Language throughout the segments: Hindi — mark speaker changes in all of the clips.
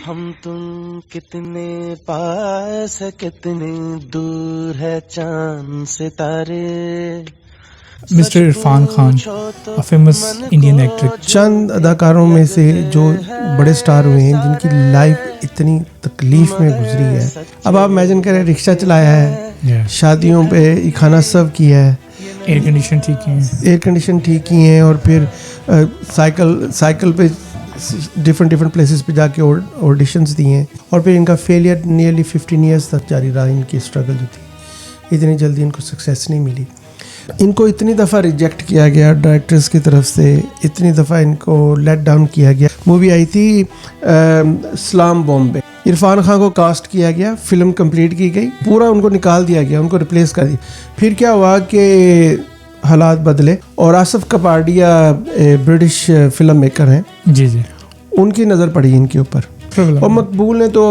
Speaker 1: हम तुम कितने पास है कितने दूर है चांद सितारे।
Speaker 2: Mister Irfan Khan, a famous Indian actor.
Speaker 3: चंद अदाकारों में से जो बड़े स्टार हुए हैं जिनकी लाइफ इतनी तकलीफ में गुजरी है। अब आप इमेजिन करें, रिक्शा चलाया है, शादियों पे खाना सर्व किया है,
Speaker 2: एयर कंडीशन ठीक किए हैं,
Speaker 3: एयर कंडीशन ठीक किए हैं, और फिर साइकिल पे डिफरेंट प्लेसेस पे जाके ऑडिशंस दिए हैं, और फिर इनका फेलियर नियरली 15 ईयर्स तक जारी रहा। इनकी स्ट्रगल जो थी, इतनी जल्दी इनको सक्सेस नहीं मिली। इनको इतनी दफ़ा रिजेक्ट किया गया डायरेक्टर्स की तरफ से, इतनी दफ़ा इनको लेट डाउन किया गया। मूवी आई थी सलाम बॉम्बे, इरफान खान को कास्ट किया गया, फिल्म कंप्लीट की गई, पूरा उनको निकाल दिया गया, उनको रिप्लेस कर दिया। फिर क्या हुआ कि हालात बदले और Asif Kapadia British film maker हैं,
Speaker 2: जी जी,
Speaker 3: उनकी नज़र पड़ी इनके ऊपर, और मकबूल ने तो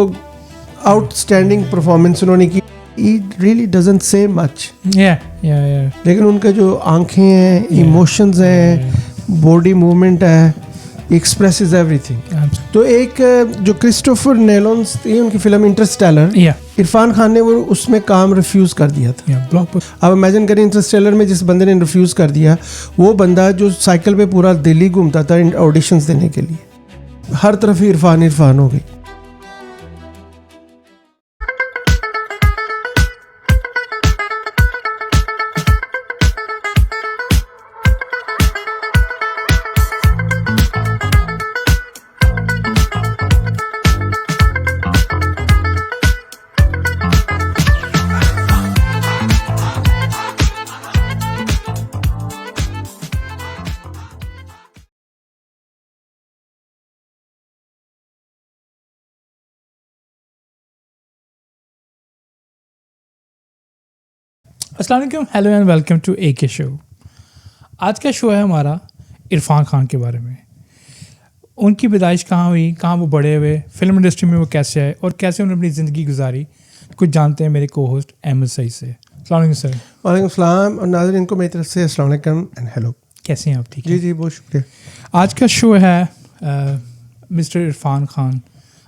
Speaker 3: आउटस्टैंडिंग परफॉर्मेंस उन्होंने की। He really doesn't say much.
Speaker 2: Yeah.
Speaker 3: लेकिन उनके जो आंखें हैं, इमोशंस हैं, बॉडी मूवमेंट है, एक्सप्रेसेस एवरीथिंग। तो एक जो क्रिस्टोफर नोलन थी, उनकी फिल्म इंटरस्टेलर, इरफान खान ने वो उसमें काम रिफ्यूज कर दिया था। अब इमेजिन करें, इंटरस्टेलर में जिस बंदे ने रिफ्यूज कर दिया, वो बंदा जो साइकिल पे पूरा दिल्ली घूमता था ऑडिशंस देने के लिए, हर तरफ ही इरफान हो गई।
Speaker 2: अस्सलाम वालेकुम, hello and welcome to AK show. आज का शो है हमारा इरफान खान के बारे में। उनकी पैदाइश कहाँ हुई, कहाँ वो बड़े हुए, फिल्म इंडस्ट्री में वो कैसे आए और कैसे उन्होंने अपनी ज़िंदगी गुजारी, कुछ जानते हैं मेरे को होस्ट अहमद सईद से। अस्सलाम वालेकुम सर।
Speaker 3: वालेकुम सलाम, और नाज़रीन को मेरी तरफ से अस्सलाम वालेकुम एंड हेलो।
Speaker 2: कैसे हैं आप? ठीक
Speaker 3: जी, बहुत शुक्रिया।
Speaker 2: आज का शो है mister Irfan Khan,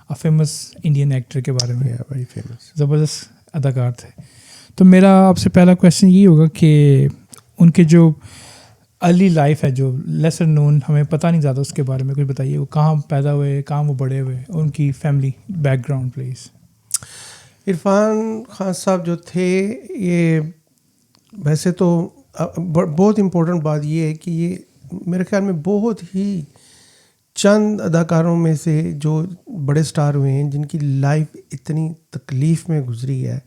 Speaker 2: a famous Indian actor के बारे में।
Speaker 3: वेरी फेमस,
Speaker 2: ज़बरदस्त अदाकार थे। तो मेरा आपसे पहला क्वेश्चन ये होगा कि उनके जो अर्ली लाइफ है, जो लेसर नोन, हमें पता नहीं ज़्यादा उसके बारे में, कुछ बताइए। वो कहाँ पैदा हुए, कहाँ वो बड़े हुए, उनकी family background please.
Speaker 3: Irfan Khan साहब जो थे, ये वैसे तो बहुत इम्पोर्टेंट बात ये है कि ये मेरे ख्याल में बहुत ही चंद अदाकारों में से जो बड़े स्टार हुए हैं जिनकी लाइफ इतनी तकलीफ़ में गुजरी है।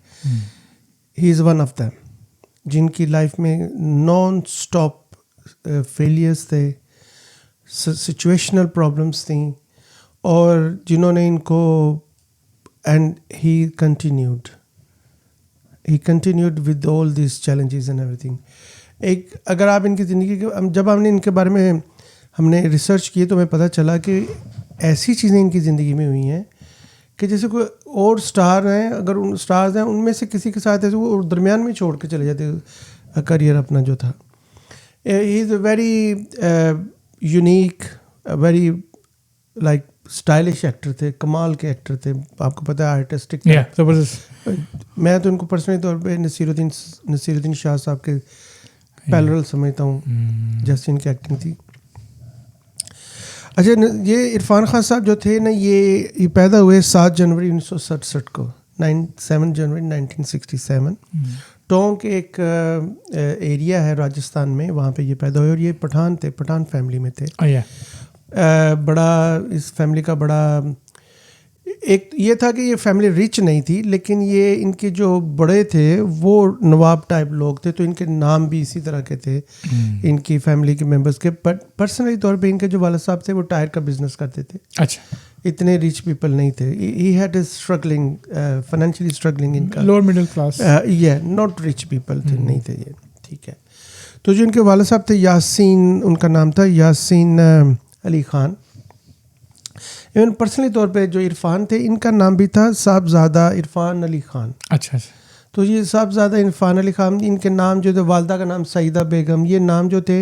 Speaker 3: He is one of them, जिनकी लाइफ में नॉन स्टॉप फेलियर्स थे, सिचुएशनल प्रॉब्लम्स थी, और जिन्होंने इनको and he continued with all this challenges and everything. एक अगर आप इनकी ज़िंदगी के, जब हमने इनके बारे में हमने रिसर्च की तो हमें पता चला कि ऐसी चीज़ें इनकी ज़िंदगी में हुई हैं कि जैसे कोई और स्टार हैं, अगर उन स्टार्स हैं उनमें से किसी के साथ ऐसे वो दरमियान में छोड़ के चले जाते करियर अपना जो था। He is a very unique, very like stylish actor थे, कमाल के एक्टर थे, आपको पता है, आर्टिस्टिक। मैं तो इनको पर्सनली तौर पे नसीरुद्दीन शाह साहब के पैरेलल समझता हूँ, जैसे इनकी एक्टिंग थी। अच्छा, ये इरफान खान साहब जो थे ना, ये पैदा हुए 7 जनवरी 1967 को, 7 जनवरी 1967। टोंक एक एरिया है राजस्थान में, वहाँ पे ये पैदा हुए, और ये पठान थे, पठान फैमिली में थे। बड़ा इस फैमिली का बड़ा एक ये था कि ये फैमिली रिच नहीं थी, लेकिन ये इनके जो बड़े थे वो नवाब टाइप लोग थे, तो इनके नाम भी इसी तरह के थे इनकी फैमिली के मेंबर्स के। बट पर्सनली तौर पे इनके जो वालिद साहब थे वो टायर का बिजनेस करते थे।
Speaker 2: अच्छा,
Speaker 3: इतने रिच पीपल नहीं थे। He had a struggling, financially struggling, इनका
Speaker 2: lower middle class,
Speaker 3: not rich people थे, नहीं थे ये, ठीक है। तो जो इनके वालिद साहब थे, यासीन उनका नाम था, यासीन अली खान। इवन पर्सनली तौर पे जो इरफान थे, इनका नाम भी था साहबजादा इरफान अली खान।
Speaker 2: अच्छा,
Speaker 3: तो ये साहबजादा इरफान अली खान, इनके नाम जो थे, वालदा का नाम सईदा बेगम, ये नाम जो थे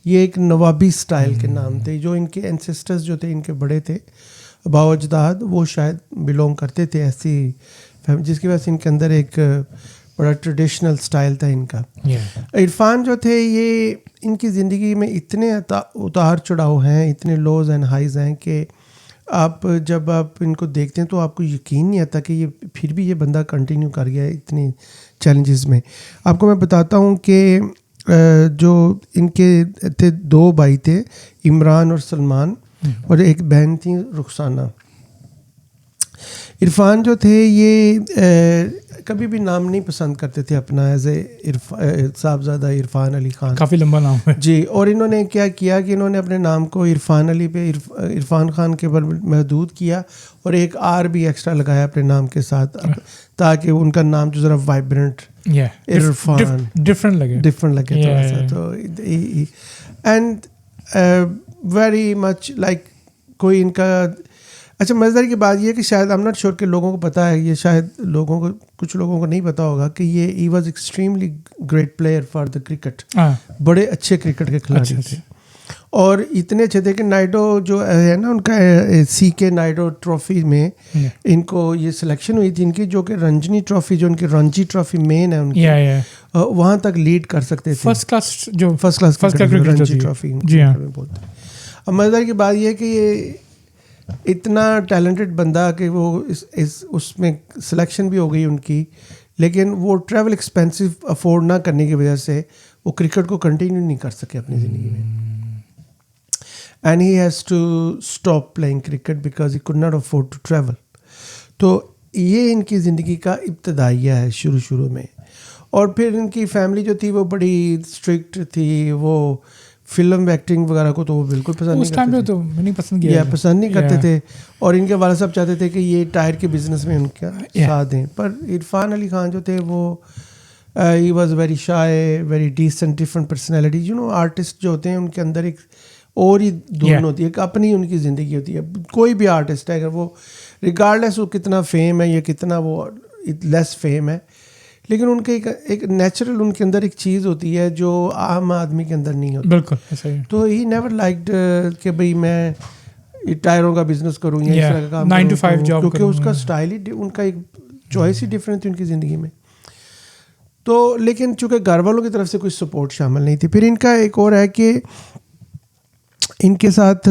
Speaker 3: ये एक नवाबी स्टाइल के नाम थे। जो इनके एंसेस्टर्स जो थे, इनके बड़े थे, आबाओ अजदाद वो शायद बिलोंग करते थे ऐसी फैमिली, जिसकी वजह से इनके अंदर एक बड़ा ट्रेडिशनल स्टाइल था इनका। इरफान जो थे ये इनकी ज़िंदगी में इतने उतार चढ़ाव हैं, इतने लोज एंड हाइज हैं कि जब आप इनको देखते हैं तो आपको यकीन नहीं आता कि ये फिर भी ये बंदा कंटिन्यू कर गया है इतनी चैलेंजेस में। आपको मैं बताता हूँ कि जो इनके थे 2 भाई थे, इमरान और सलमान, और एक बहन थी रुखसाना। इरफान जो थे ये कभी भी नाम नहीं पसंद करते थे अपना एज ए साहबजादा इरफान अली खान,
Speaker 2: काफ़ी लंबा नाम है
Speaker 3: जी। और इन्होंने क्या किया कि इन्होंने अपने नाम को इरफान अली पे इरफान खान के पर महदूद किया और एक आर भी एक्स्ट्रा लगाया अपने नाम के साथ, ताकि उनका नाम जो ज़रा वाइब्रेंट इरफान डिफरेंट लगे थोड़ा सा। तो एंड वेरी मच लाइक कोई इनका अच्छा मज़ेदार की बात यह कि शायद आई एम नॉट श्योर कि लोगों को पता है, ये शायद कुछ लोगों को नहीं पता होगा कि ये he was extremely great player for the cricket, बड़े अच्छे क्रिकेट के खिलाड़ी थे और इतने अच्छे थे कि नाइडो जो है ना उनका CK नाइडो ट्रॉफी में इनको ये सिलेक्शन हुई थी इनकी, जो कि रंजनी ट्रॉफी जो उनकी रणजी ट्रॉफी मेन है उनकी, वहाँ तक लीड कर सकते थे।
Speaker 2: फर्स्ट क्लास
Speaker 3: रणजी ट्रॉफी बोलते हैं। अब मज़ेदार की बात यह है कि ये इतना टैलेंटेड बंदा कि वो इस उसमें सिलेक्शन भी हो गई उनकी, लेकिन वो ट्रैवल एक्सपेंसिव अफोर्ड ना करने की वजह से वो क्रिकेट को कंटिन्यू नहीं कर सके अपनी ज़िंदगी में, and he has to stop playing cricket because he could not afford to travel. तो ये इनकी ज़िंदगी का इब्तदाइया है शुरू में। और फिर इनकी फैमिली जो थी वो बड़ी स्ट्रिक्ट थी, वो फिल्म एक्टिंग वगैरह को तो वो बिल्कुल पसंद नहीं करते थे,
Speaker 2: तो नहीं पसंद
Speaker 3: करते थे। और इनके वाला साहब चाहते थे कि ये टायर के बिजनेस में उनका साथ दें। पर इरफान अली खान जो थे वो he was very shy, very decent, different personality. You know artist जो होते हैं उनके अंदर एक और ही धुन होती है, एक अपनी उनकी ज़िंदगी होती है। कोई भी आर्टिस्ट है अगर वो रिगार्डलेस वो कितना फेम है या कितना वो लेस फेम है, लेकिन उनके एक नेचुरल उनके अंदर एक चीज़ होती है जो आम आदमी के अंदर नहीं होती।
Speaker 2: बिल्कुल ऐसा ही।
Speaker 3: तो ही नेवर लाइक्ड कि भाई मैं टायरों का बिजनेस करूँ या इस तरह का काम
Speaker 2: 9 to 5 जॉब,
Speaker 3: क्योंकि उसका स्टाइल ही उनका एक चॉइस ही डिफरेंट थी उनकी ज़िंदगी में। तो लेकिन चूँकि घर वालों की तरफ से कोई सपोर्ट शामिल नहीं थी। फिर इनका एक और है कि इनके साथ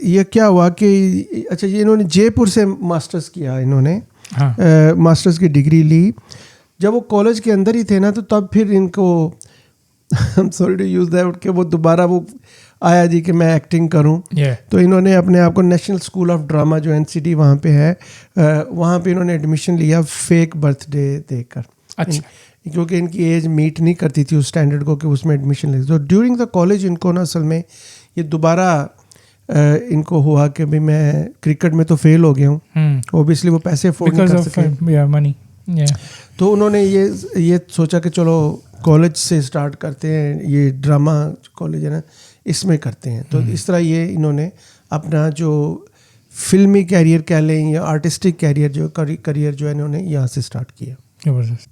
Speaker 3: ये क्या हुआ कि अच्छा ये इन्होंने जयपुर से मास्टर्स किया, इन्होंने मास्टर्स की डिग्री ली। जब वो कॉलेज के अंदर ही थे ना, तो तब फिर इनको सॉरी टू यूज़ दैट कि वो दोबारा वो आया जी कि मैं एक्टिंग करूं। तो इन्होंने अपने आप को नेशनल स्कूल ऑफ ड्रामा जो NCT वहाँ पे है, वहाँ पे इन्होंने एडमिशन लिया फेक बर्थडे देकर।
Speaker 2: अच्छा।
Speaker 3: क्योंकि इनकी एज मीट नहीं करती थी उस स्टैंडर्ड को कि उसमें एडमिशन ले। तो ड्यूरिंग द कॉलेज इनको ना असल में ये दोबारा इनको हुआ कि भाई मैं क्रिकेट में तो फेल हो गया हूँ, ओबियसली वो पैसे अफोर्ड नहीं कर सके,
Speaker 2: मनी।
Speaker 3: तो उन्होंने ये सोचा कि चलो कॉलेज से स्टार्ट करते हैं, ये ड्रामा कॉलेज है ना इसमें करते हैं। तो इस तरह ये इन्होंने अपना जो फिल्मी कैरियर कह लें या आर्टिस्टिक कैरियर जो है इन्होंने यहाँ से स्टार्ट किया।
Speaker 2: ज़बरदस्त।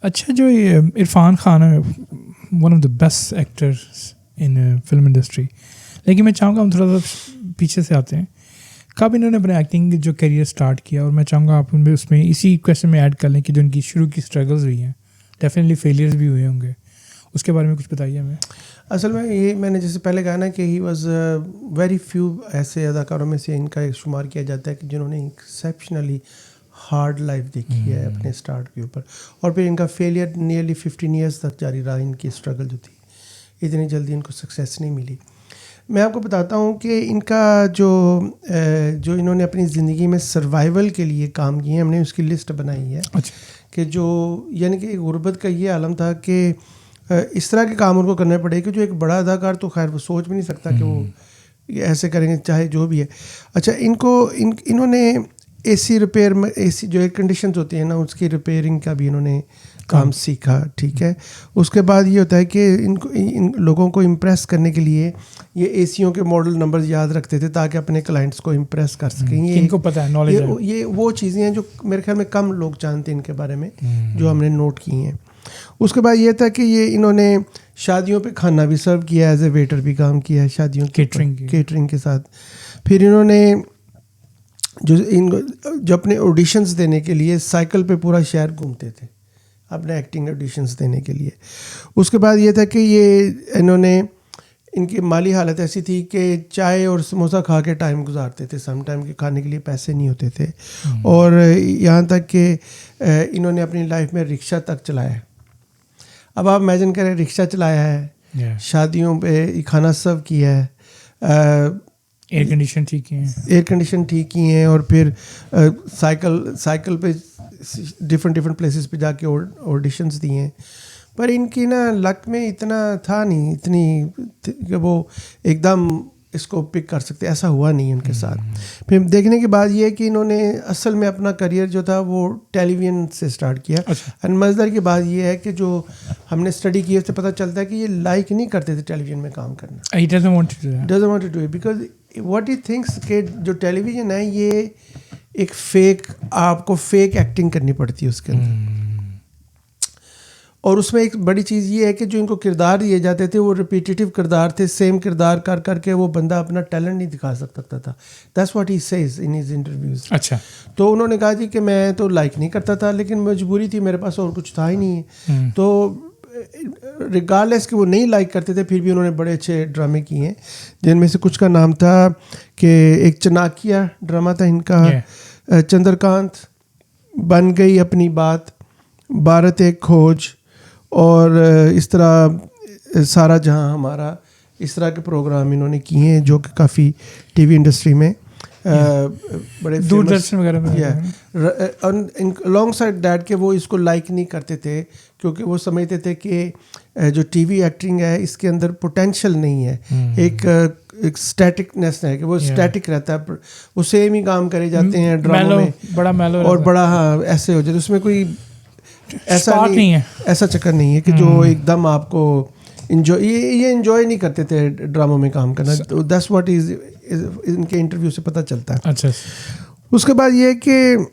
Speaker 2: अच्छा, जो ये इरफान खान है one of the best actors in film industry, लेकिन मैं चाहूँगा हम थोड़ा सा पीछे से आते हैं। कब इन्होंने अपने एक्टिंग जो करियर स्टार्ट किया, और मैं चाहूँगा आप उनमें उसमें इसी क्वेश्चन में ऐड कर लें कि जो उनकी शुरू की स्ट्रगल्स हुई हैं, डेफिनेटली फेलियर्स भी हुए होंगे, उसके बारे में कुछ बताइए हमें।
Speaker 3: असल में ये मैंने जैसे पहले कहा ना कि ही वाज वेरी फ्यू ऐसे अदाकारों में से इनका एक शुमार किया जाता है कि जिन्होंने एक्सेप्शनली हार्ड लाइफ देखी है अपने स्टार्ट के ऊपर। और फिर इनका फेलियर नियरली 15 ईयर्स तक जारी रहा। इनकी स्ट्रगल जो थी, इतनी जल्दी इनको सक्सेस नहीं मिली। मैं आपको बताता हूँ कि इनका जो इन्होंने अपनी ज़िंदगी में सर्वाइवल के लिए काम किए, हमने उसकी लिस्ट बनाई है।
Speaker 2: अच्छा।
Speaker 3: कि जो यानी कि गुर्बत का ये आलम था कि इस तरह के काम उनको करने पड़े कि जो एक बड़ा अदाकार तो खैर वो सोच भी नहीं सकता कि वो ऐसे करेंगे, चाहे जो भी है। अच्छा, इन्होंने AC रिपेयर में, AC जो एयर कंडीशंस होती है ना, उसकी रिपेयरिंग का भी इन्होंने काम सीखा। ठीक है। उसके बाद ये होता है कि इन लोगों को इम्प्रेस करने के लिए ये एसीओ के मॉडल नंबर्स याद रखते थे ताकि अपने क्लाइंट्स को इम्प्रेस कर सकें। ये
Speaker 2: इनको पता है, नॉलेज है।
Speaker 3: ये वो चीज़ें हैं जो मेरे ख्याल में कम लोग जानते हैं इनके बारे में, जो हमने नोट की हैं। उसके बाद ये था कि ये इन्होंने शादियों पे खाना भी सर्व किया, एज ए वेटर भी काम किया है शादियों
Speaker 2: केटरिंग
Speaker 3: के साथ। फिर इन्होंने जो अपने ऑडिशंस देने के लिए साइकिल पे पूरा शहर घूमते थे अपने एक्टिंग ऑडिशंस देने के लिए। उसके बाद ये था कि इनकी माली हालत ऐसी थी कि चाय और समोसा खा के टाइम गुजारते थे, सम टाइम के खाने के लिए पैसे नहीं होते थे। और यहाँ तक कि इन्होंने अपनी लाइफ में रिक्शा तक चलाया। अब आप इमेजिन करें, रिक्शा चलाया है, शादियों पे खाना सर्व किया है,
Speaker 2: एयर कंडीशन ठीक किए हैं, और फिर साइकिल पे डिफरेंट प्लेसेस पे जाके ऑडिशंस दिए हैं। पर इनकी ना लक में इतना था नहीं, कि वो एकदम इसको पिक कर सकते, ऐसा हुआ नहीं उनके साथ। फिर देखने के बाद ये है कि इन्होंने असल में अपना करियर जो था वो टेलीविजन से स्टार्ट किया। एंड मज़ेदार की बात ये है कि जो हमने स्टडी की उससे पता चलता है कि ये लाइक नहीं करते थे टेलीविजन में काम करना। He doesn't want to do that.
Speaker 3: Because what he thinks कि जो टेलीविजन है ये एक फेक, आपको फेक एक्टिंग करनी पड़ती है उसके अंदर। और उसमें एक बड़ी चीज़ ये है कि जो इनको किरदार दिए जाते थे वो रिपीटेटिव किरदार थे, सेम किरदार कर करके वो बंदा अपना टैलेंट नहीं दिखा सकता था। That's what he says in his interviews.
Speaker 2: अच्छा,
Speaker 3: तो उन्होंने कहा जी कि मैं तो लाइक नहीं करता था, लेकिन मजबूरी थी, मेरे पास और कुछ था ही नहीं है। तो रिगार्डलेस कि वो नहीं लाइक करते थे, फिर भी उन्होंने बड़े अच्छे ड्रामे किए हैं, जिनमें से कुछ का नाम था कि एक चनाकिया ड्रामा था इनका, चंद्रकांत, बन गई अपनी बात, भारत एक खोज, और इस तरह सारा जहां हमारा, इस तरह के प्रोग्राम इन्होंने किए हैं जो कि काफ़ी टीवी इंडस्ट्री में बड़े
Speaker 2: दूरदर्शन वगैरह में।
Speaker 3: लॉन्ग साइड डैट के वो इसको लाइक नहीं करते थे, क्योंकि वो समझते थे कि जो टीवी एक्टिंग है इसके अंदर पोटेंशियल नहीं है, एक स्टैटिकनेस है कि वो स्टैटिक रहता है, वो सेम ही काम करे जाते हैं ड्रामों में,
Speaker 2: बड़ा मैलो
Speaker 3: और बड़ा ऐसे हो जाए, उसमें कोई ऐसा नहीं है, ऐसा चक्कर नहीं है कि जो एकदम आपको इंजॉय, ये इंजॉय नहीं करते थे ड्रामों में काम करना। दैट्स व्हाट इज इनके इंटरव्यू से पता चलता है।
Speaker 2: अच्छा,
Speaker 3: उसके बाद ये है कि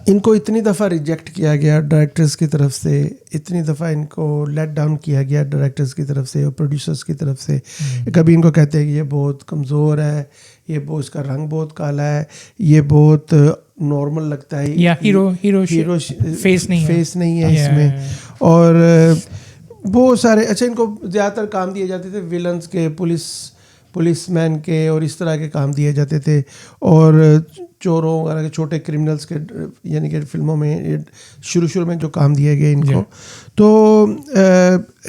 Speaker 3: इनको इतनी दफ़ा रिजेक्ट किया गया डायरेक्टर्स की तरफ से, इतनी दफ़ा इनको लेट डाउन किया गया डायरेक्टर्स की तरफ से और प्रोड्यूसर्स की तरफ से। कभी इनको कहते हैं कि ये बहुत कमज़ोर है, ये बहुत, इसका रंग बहुत काला है, ये बहुत नॉर्मल लगता है,
Speaker 2: या हीरो फेस
Speaker 3: नहीं है इसमें। और बहुत सारे, अच्छा, इनको ज़्यादातर काम दिए जाते थे विलन्स के, पुलिसमैन के, और इस तरह के काम दिए जाते थे, और चोरों वगैरह के, छोटे क्रिमिनल्स के, यानी कि फिल्मों में शुरू में जो काम दिए गए इनको। तो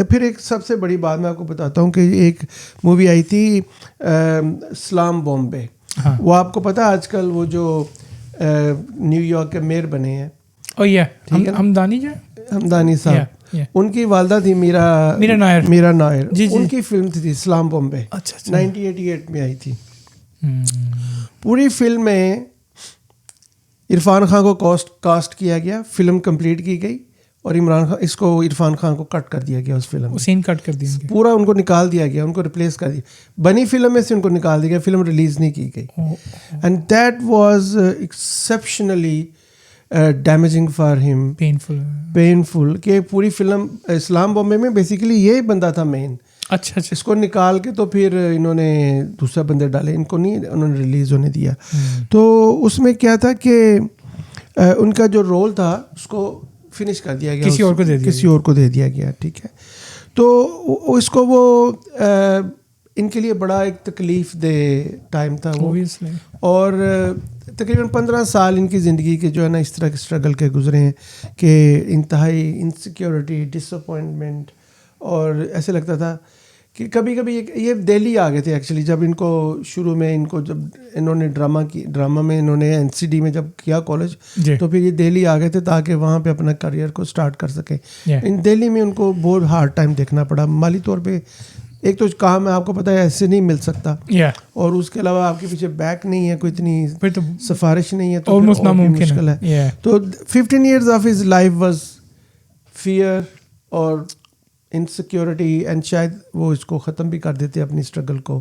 Speaker 3: फिर एक सबसे बड़ी बात मैं आपको बताता हूँ कि एक मूवी आई थी स्लाम बॉम्बे। वो आपको पता है आजकल वो जो न्यूयॉर्क के मेयर बने हैं, हमदानी साहब, उनकी वालदा थी मीरा नायर। उनकी फिल्म थी स्लाम बॉम्बे।
Speaker 2: अच्छा,
Speaker 3: 1988 में आई थी। पूरी फिल्म में इरफान खान को कास्ट किया गया, फिल्म कंप्लीट की गई, और इरफान खान को कट कर दिया गया उस फिल्म में,
Speaker 2: सीन कट कर दिया,
Speaker 3: पूरा उनको निकाल दिया गया, उनको रिप्लेस कर दिया, बनी फिल्म में से उनको निकाल दिया गया, फिल्म रिलीज नहीं की गई। And that was exceptionally damaging for him, painful कि पूरी फिल्म इस्लाम बॉम्बे में बेसिकली ये बंदा था मेन।
Speaker 2: अच्छा,
Speaker 3: इसको निकाल के तो फिर इन्होंने दूसरा बंदे डाले, इनको नहीं उन्होंने रिलीज होने दिया। तो उसमें क्या था कि उनका जो रोल था उसको फिनिश कर दिया गया,
Speaker 2: किसी और को दे दिया
Speaker 3: गया। ठीक है, तो इसको वो इनके लिए बड़ा एक तकलीफ दे टाइम था वो। और तकरीबन 15 साल इनकी ज़िंदगी के जो है ना इस तरह के स्ट्रगल के गुजरे हैं कि इंतहाई इनसिक्योरिटी, डिसअपॉइंटमेंट, और ऐसे लगता था कि कभी कभी ये दिल्ली आ गए थे एक्चुअली, जब इनको शुरू में जब इन्होंने ड्रामा में इन्होंने एनसीडी में जब किया कॉलेज, तो फिर ये दिल्ली आ गए थे ताकि वहाँ पे अपना करियर को स्टार्ट कर सके। इन दिल्ली में उनको बहुत हार्ड टाइम देखना पड़ा माली तौर पे। एक तो काम है, आपको पता है, ऐसे नहीं मिल सकता, और उसके अलावा आपके पीछे बैक नहीं है, कोई इतनी सिफारिश नहीं है, तो मुश्किल है। तो 15 years of his life was fear और इनसिक्योरिटी, एंड शायद वो इसको ख़त्म भी कर देते अपनी स्ट्रगल को,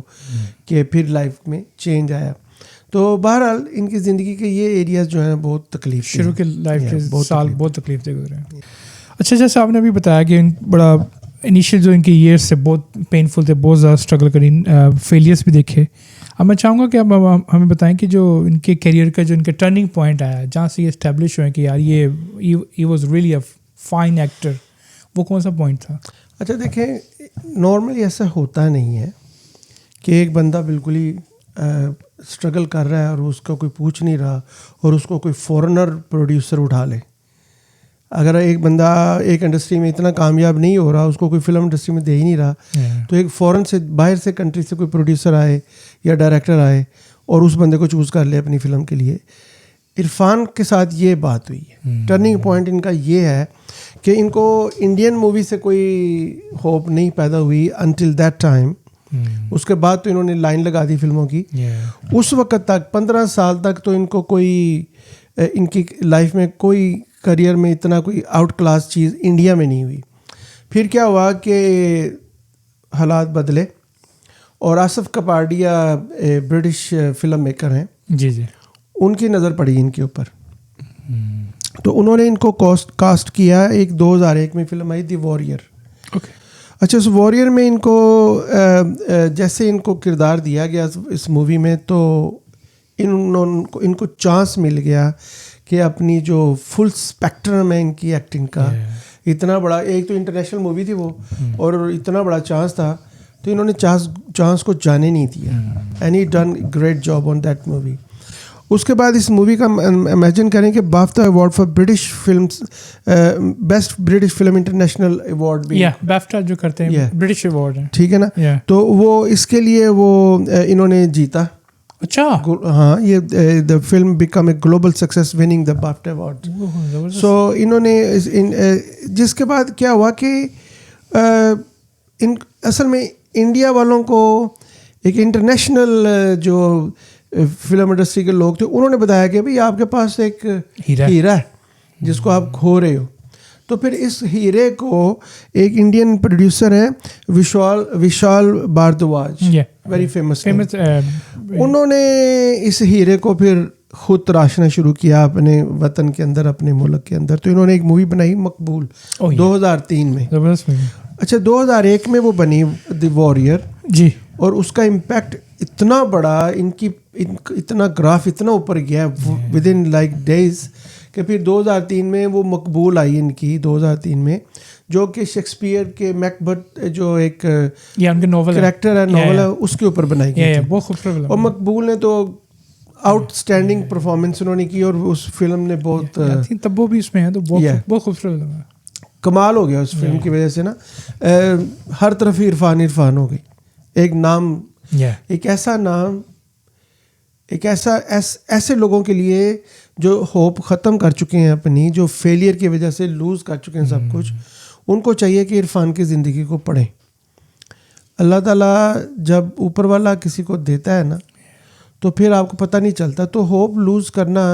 Speaker 3: कि फिर लाइफ में चेंज आया। तो बहरहाल इनकी ज़िंदगी के ये एरियाज जो हैं बहुत तकलीफ,
Speaker 2: शुरू के लाइफ के साल बहुत तकलीफ दे गुजरे। अच्छा, जैसे आपने अभी बताया कि बड़ा इनिशियल जो इनके ईयर्स थे बहुत पेनफुल थे, बहुत ज़्यादा स्ट्रगल करी, फेलियर्स भी देखे। अब मैं चाहूँगा कि अब हमें बताएं कि जो इनके करियर का जो इनका टर्निंग पॉइंट आया, जहाँ से ये इस्टेब्लिश हुए कि यार ये he was really a fine actor, वो कौन सा पॉइंट था?
Speaker 3: अच्छा देखें, नॉर्मली ऐसा होता नहीं है कि एक बंदा बिल्कुल ही स्ट्रगल कर रहा है और उसका कोई पूछ नहीं रहा और उसको कोई फॉरेनर प्रोड्यूसर उठा ले। अगर एक बंदा एक इंडस्ट्री में इतना कामयाब नहीं हो रहा, उसको कोई फिल्म इंडस्ट्री में दे ही नहीं रहा, तो एक फ़ॉरेन से, बाहर से कंट्री से कोई प्रोड्यूसर आए या डायरेक्टर आए और उस बंदे को चूज़ कर ले अपनी फ़िल्म के लिए। इरफान के साथ ये बात हुई है। टर्निंग पॉइंट इनका ये है कि इनको इंडियन मूवी से कोई होप नहीं पैदा हुई अनटिल दैट टाइम। उसके बाद तो इन्होंने लाइन लगा दी फिल्मों की। उस वक्त तक 15 साल तक तो इनको कोई, इनकी लाइफ में कोई करियर में इतना कोई आउट क्लास चीज़ इंडिया में नहीं हुई। फिर क्या हुआ कि हालात बदले और Asif Kapadia British film maker हैं,
Speaker 2: जी जी,
Speaker 3: उनकी नज़र पड़ी इनके ऊपर। तो उन्होंने इनको कास्ट किया। एक 2001 में फिल्म आई दी वॉरियर। अच्छा, उस वॉरियर में इनको जैसे इनको किरदार दिया गया इस मूवी में, तो इनको चांस मिल गया कि अपनी जो फुल स्पेक्ट्रम है इनकी एक्टिंग का, इतना बड़ा, एक तो इंटरनेशनल मूवी थी वो, और इतना बड़ा चांस था, तो इन्होंने चांस को जाने नहीं दिया। And he done great job on that movie. उसके बाद इस मूवी का इमेजिन करें कि BAFTA award for British films, best British film international award भी,
Speaker 2: बाफ्टा जो करते हैं ब्रिटिश अवार्ड है,
Speaker 3: ठीक है ना। तो वो इसके लिए वो इन्होंने जीता।
Speaker 2: अच्छा,
Speaker 3: हाँ, ये the film become a global success winning the BAFTA award. So इन्होंने जिसके बाद क्या हुआ कि इन असल में इंडिया वालों को एक इंटरनेशनल जो फिल्म इंडस्ट्री के लोग थे, उन्होंने बताया कि भाई आपके पास एक हीरा है जिसको आप खो रहे हो। तो फिर इस हीरे को एक इंडियन प्रोड्यूसर है विशाल भारद्वाज, वेरी फेमस, उन्होंने इस हीरे को फिर खुद तराशना शुरू किया अपने वतन के अंदर, अपने मुल्क के अंदर। तो इन्होंने एक मूवी बनाई मकबूल 2003 में। अच्छा, 2001 में वो बनी द वॉरियर जी, और उसका इम्पैक्ट इतना बड़ा, इतना ग्राफ इतना ऊपर गया विद इन लाइक डेज कि फिर 2003 में वो मकबूल आई इनकी 2003 में, जो कि शेक्सपियर के मैकबथ जो एक
Speaker 2: उनके नॉवल
Speaker 3: कैरेक्टर है, नॉवल है, उसके ऊपर बनाई गई थी।
Speaker 2: बहुत खूबसूरत।
Speaker 3: और मकबूल ने तो आउटस्टैंडिंग परफॉर्मेंस उन्होंने की और उस फिल्म ने बहुत
Speaker 2: तब वो भी इसमें है, तो बहुत खूबसूरत
Speaker 3: कमाल हो गया उस फिल्म की वजह से ना। हर तरफ इरफान हो गई, एक नाम, एक ऐसा नाम, एक ऐसे लोगों के लिए जो होप ख़त्म कर चुके हैं अपनी, जो फेलियर की वजह से लूज़ कर चुके हैं सब कुछ, उनको चाहिए कि इरफान की ज़िंदगी को पढ़ें। अल्लाह ताला जब ऊपर वाला किसी को देता है ना, तो फिर आपको पता नहीं चलता। तो होप लूज़ करना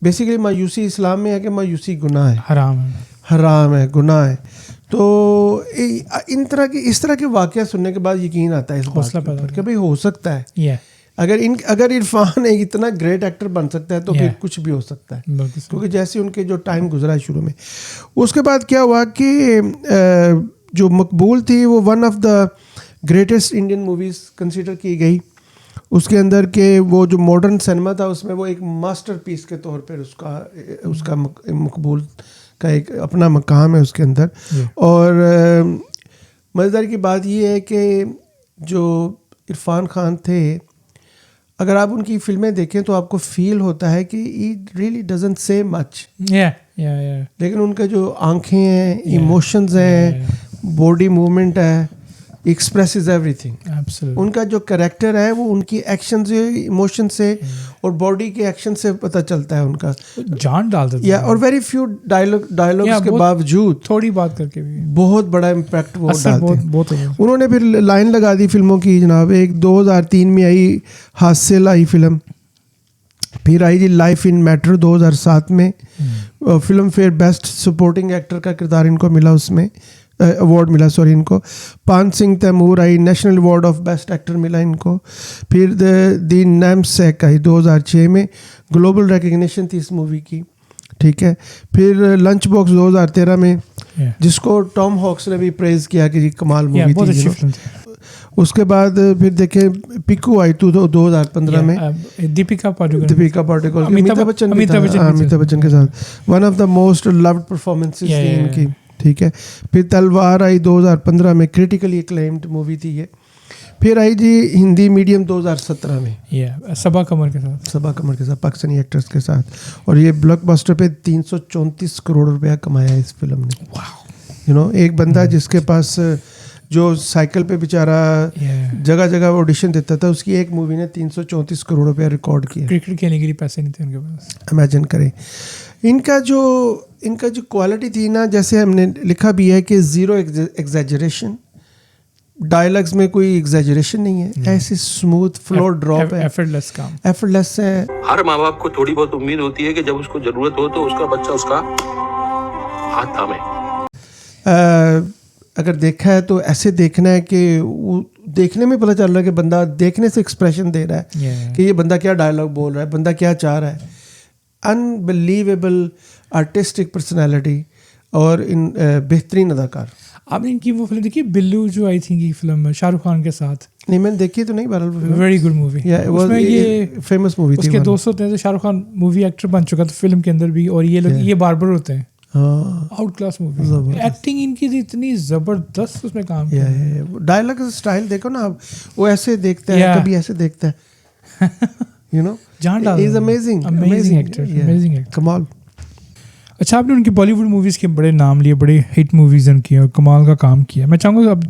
Speaker 3: बेसिकली मायूसी इस्लाम में है कि मायूसी गुनाह है, हराम है, गुनाह है। तो इस तरह के वाक़या सुनने के बाद यकीन आता है इस बात पर कि भाई हो सकता है, अगर इरफान एक इतना ग्रेट एक्टर बन सकता है तो फिर कुछ भी हो सकता है, क्योंकि जैसे उनके जो टाइम गुजरा है शुरू में। उसके बाद क्या हुआ कि जो मकबूल थी वो one of the greatest Indian movies consider की गई। उसके अंदर के वो जो मॉडर्न सिनेमा था उसमें वो एक मास्टरपीस के तौर पर उसका मकबूल का एक अपना मकाम है उसके अंदर। और मज़ेदार की बात ये है कि जो इरफान खान थे, अगर आप उनकी फिल्में देखें तो आपको फील होता है कि he really doesn't say much, लेकिन उनके जो आंखें हैं, इमोशंस हैं, बॉडी मूवमेंट है, एक्सप्रेसेस एवरीथिंग। उनका जो कैरेक्टर है वो उनकी एक्शन से, इमोशन से और बॉडी के एक्शन से पता चलता है, उनका
Speaker 2: जान डाल देता है।
Speaker 3: और वेरी फ्यू डायलॉग्स के बावजूद
Speaker 2: थोड़ी बात करके भी
Speaker 3: बहुत बड़ा इम्पैक्ट वो डालते हैं। उन्होंने फिर लाइन लगा दी फिल्मों की जनाब। एक 2003 में आई हासिल आई फिल्म, फिर आई थी लाइफ इन मैटर 2007 में। Film fair best supporting actor का किरदार इनको मिला, उसमें अवार्ड मिला, सॉरी, इनको। पान सिंह तैमूर आई, national award of best actor मिला इनको। फिर द नैमसैक आई 2006 में, ग्लोबल रिकग्निशन थी इस मूवी की, ठीक है। फिर लंच बॉक्स 2013 में,
Speaker 2: Yeah.
Speaker 3: जिसको टॉम हॉक्स ने भी प्रेज किया कि जी कमाल
Speaker 2: Yeah,
Speaker 3: मूवी
Speaker 2: बहुत
Speaker 3: थी,
Speaker 2: अच्छी
Speaker 3: you know.
Speaker 2: फिल्म थी।
Speaker 3: उसके बाद फिर देखे पिकू आई थी 2015 में,
Speaker 2: दीपिका पादुकोण,
Speaker 3: दीपिका पादुकोण की,
Speaker 2: अमिताभ
Speaker 3: अमिताभ बच्चन भी
Speaker 2: अमिताभ
Speaker 3: था,
Speaker 2: बच्चन
Speaker 3: हाँ,
Speaker 2: भी थे।
Speaker 3: अमिताभ बच्चन के साथ one of the most loved performances
Speaker 2: Yeah,
Speaker 3: थी
Speaker 2: yeah,
Speaker 3: इनकी, ठीक है। फिर तलवार आई 2015 में, क्रिटिकली एक्लेम्ड मूवी थी ये। फिर आई जी हिंदी मीडियम 2017 में,
Speaker 2: सबा कमर के साथ।
Speaker 3: सबा कमर के साथ, पाकिस्तानी एक्टर्स के साथ, और ये ब्लॉकबस्टर पे 334 करोड़ रुपया कमाया इस फिल्म ने। यू नो, एक बंदा जिसके पास जो साइकिल पे बेचारा जगह जगह ऑडिशन देता था, उसकी एक मूवी ने 334 करोड़ रुपया रिकॉर्ड किया।
Speaker 2: क्रिकेट खेलने के लिए पैसे नहीं थे उनके पास।
Speaker 3: इमेजिन करें इनका जो क्वालिटी थी ना, जैसे हमने लिखा भी है कि जीरो एग्जैजरेशन, डायलॉग्स में कोई एग्जैजरेशन नहीं है, ऐसे स्मूथ फ्लो ड्रॉप है,
Speaker 2: एफर्टलेस काम,
Speaker 3: एफर्टलेस है।
Speaker 4: हर माँ बाप को थोड़ी बहुत उम्मीद होती है कि जब उसको जरूरत हो तो उसका बच्चा उसका हाथ थामे।
Speaker 3: अगर देखा है तो ऐसे देखना है कि वो देखने में पता चल रहा है कि बंदा देखने से एक्सप्रेशन दे रहा है कि ये बंदा क्या डायलॉग बोल रहा है, बंदा क्या चाह रहा है। अनबिलीवेबल आर्टिस्टिक पर्सनैलिटी और इन बेहतरीन अदाकार।
Speaker 2: आपने इनकी वो फिल्म देखी बिल्लू जो आई थी फिल्म शाहरुख खान के साथ?
Speaker 3: नहीं, मैंने देखी तो नहीं, बहरहाल
Speaker 2: वेरी गुड मूवी।
Speaker 3: उसमें ये फेमस मूवी थी।
Speaker 2: उसके दोस्त होते हैं, तो शाहरुख खान मूवी एक्टर बन चुका था फिल्म के अंदर भी, और ये लोग ये बार्बर होते हैं। आउट क्लास मूवी, एक्टिंग इनकी इतनी जबरदस्त उसमें काम किया।
Speaker 3: डायलॉग स्टाइल देखो ना आप, वो ऐसे देखता है, कभी ऐसे देखता है, you know, he is amazing
Speaker 2: actor, amazing actor,
Speaker 3: कमाल।
Speaker 2: अच्छा, आपने उनकी बॉलीवुड मूवीज़ के बड़े नाम लिए, बड़े हिट मूवीज़ उनकी, और कमाल का काम किया। मैं चाहूँगा अब,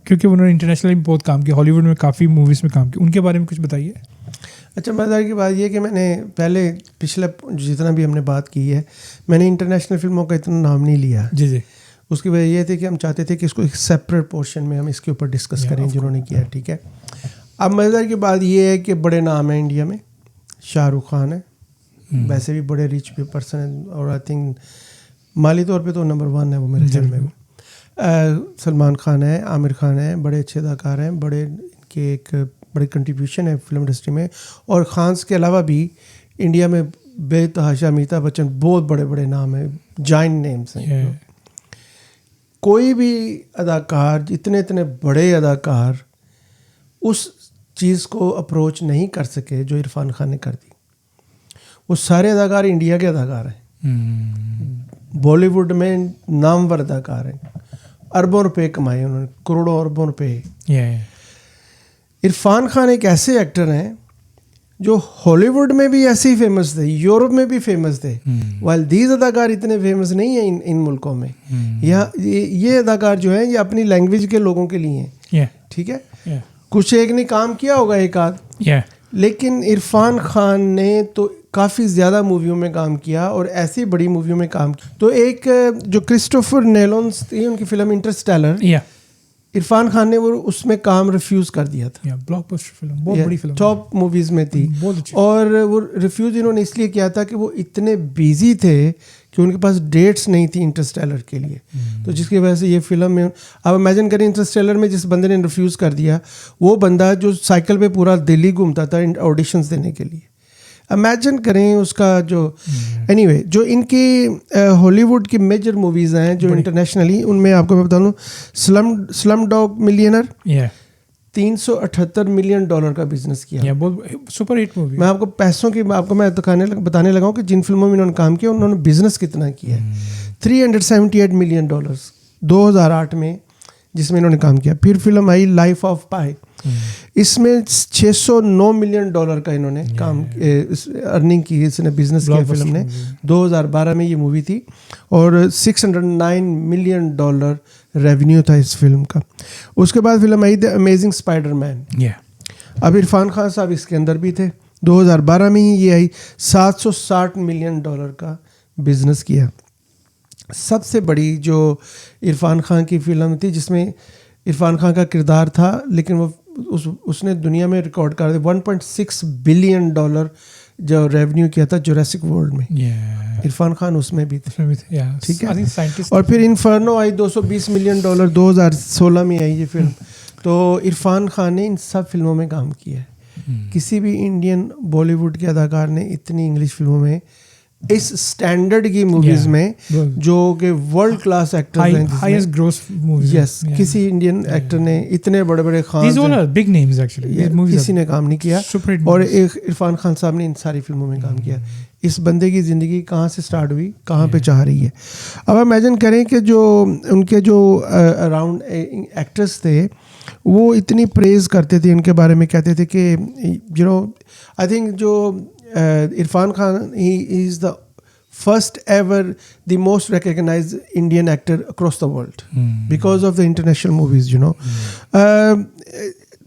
Speaker 2: क्योंकि उन्होंने इंटरनेशनली बहुत काम किया, हॉलीवुड में काफ़ी मूवीज़ में काम किया, उनके बारे में कुछ बताइए।
Speaker 3: अच्छा, मज़ेदार की बात ये कि मैंने पहले पिछले जितना भी हमने बात की है, मैंने इंटरनेशनल फिल्मों का इतना नाम नहीं लिया।
Speaker 2: जी जी।
Speaker 3: उसकी वजह ये थी कि हम चाहते थे कि इसको एक सेपरेट पोर्शन में हम इसके ऊपर डिस्कस करें, जिन्होंने किया, ठीक है। अब मज़ेदार की बात ये है कि बड़े नाम हैं इंडिया में। शाहरुख खान है, वैसे भी बड़े रिच पर्सन है, और आई थिंक माली तौर पे तो नंबर 1 है वो मेरे ख्याल में। सलमान खान है, आमिर खान है, बड़े अच्छे अदाकार हैं, बड़े इनके एक बड़ी कंट्रीब्यूशन है फिल्म इंडस्ट्री में। और खान्स के अलावा भी इंडिया में बेतहाशा अमिताभ बच्चन, बहुत बड़े बड़े नाम हैं, जाइंट नेम्स हैं। कोई भी अदाकार, इतने इतने बड़े अदाकार उस चीज़ को अप्रोच नहीं कर सके जो इरफान खान ने कर दी। वो सारे अदाकार इंडिया के अदाकार हैं, बॉलीवुड में नामवर अदाकार हैं, अरबों रुपए कमाए उन्होंने, करोड़ों अरबों रुपए। इरफान खान एक ऐसे एक्टर हैं जो हॉलीवुड में भी ऐसे ही फेमस थे, यूरोप में भी फेमस थे, वाइल दीज अदाकार इतने फेमस नहीं है इन मुल्कों में। यहाँ ये अदाकार जो हैं ये अपनी लैंग्वेज के लोगों के लिए हैं, ठीक है। कुछ एक ने काम किया होगा, एक आध, लेकिन इरफान खान ने तो काफ़ी ज़्यादा मूवियों में काम किया, और ऐसी बड़ी मूवियों में काम किया। तो एक जो क्रिस्टोफर नोलन थी, उनकी फिल्म इंटरस्टेलर, इरफान खान ने वो उसमें काम रिफ्यूज़ कर दिया था।
Speaker 2: ब्लॉकबस्टर फिल्म, बहुत बड़ी फिल्म,
Speaker 3: टॉप मूवीज़ में थी, और वो रिफ्यूज़ इन्होंने इसलिए किया था कि वो इतने बिजी थे कि उनके पास डेट्स नहीं थी इंटरस्टेलर के लिए। तो जिसकी वजह से ये फिल्म में, आप इमेजिन करें, इंटरस्टेलर में जिस बंदे ने रिफ्यूज़ कर दिया, वो बंदा जो साइकिल पे पूरा दिल्ली घूमता था ऑडिशंस देने के लिए। इमेजिन करें उसका जो एनीवे जो इनकी हॉलीवुड की मेजर मूवीज़ हैं जो इंटरनेशनली, उनमें आपको मैं बता दूँ, slum dog millionaire 378 million dollar का बिजनेस किया।
Speaker 2: बहुत सुपर हिट मूवी।
Speaker 3: मैं आपको पैसों की आपको मैं बताने लगा हूँ कि जिन फिल्मों में इन्होंने काम किया उन्होंने बिजनेस कितना किया है। 378 मिलियन डॉलर्स 2008 में, जिसमें इन्होंने काम किया। फिर फिल्म आई लाइफ ऑफ पाई, इसमें 609 मिलियन डॉलर का इन्होंने काम अर्निंग की, इसने बिजनेस किया फिल्म ने। 2012 में ये मूवी थी, और 609 मिलियन डॉलर रेवेन्यू था इस फिल्म का। उसके बाद film I the amazing Spiderman. अब इरफान खान साहब इसके अंदर भी थे। 2012 में ही ये आई, 760 मिलियन डॉलर का बिजनेस किया। सबसे बड़ी जो इरफान खान की फिल्म थी जिसमें इरफान खान का किरदार था, लेकिन वो उसने दुनिया में रिकॉर्ड कर दिया, 1.6 बिलियन डॉलर जो रेवेन्यू किया था जुरासिक वर्ल्ड में। इरफान खान उसमें भी थे, ठीक है। और फिर इन्फर्नो आई, 220 मिलियन डॉलर, 2016 में आई ये फिल्म। तो इरफान खान ने इन सब फिल्मों में काम किया है। किसी भी इंडियन बॉलीवुड के अदाकार ने इतनी इंग्लिश फिल्मों में इस स्टैंडर्ड की मूवीज
Speaker 2: Yeah.
Speaker 3: में जो कि वर्ल्ड क्लास एक्टर्स हैं
Speaker 2: highest gross movies.
Speaker 3: यस किसी इंडियन एक्टर ने इतने बड़े बड़े Khan
Speaker 2: These all are big names actually. These movies
Speaker 3: किसी
Speaker 2: are
Speaker 3: ने काम नहीं किया
Speaker 2: super hit
Speaker 3: और
Speaker 2: movies.
Speaker 3: एक इरफान खान साहब ने इन सारी फिल्मों में काम किया। इस बंदे की ज़िंदगी कहाँ से स्टार्ट हुई, कहाँ पे चाह रही है। अब इमेजिन करें कि जो उनके जो अराउंड एक्टर्स थे वो इतनी प्रेज करते थे इनके बारे में, कहते थे कि यू नो आई थिंक जो Irfan Khan he is the first ever the most recognized Indian actor across the world because of the international movies, you know.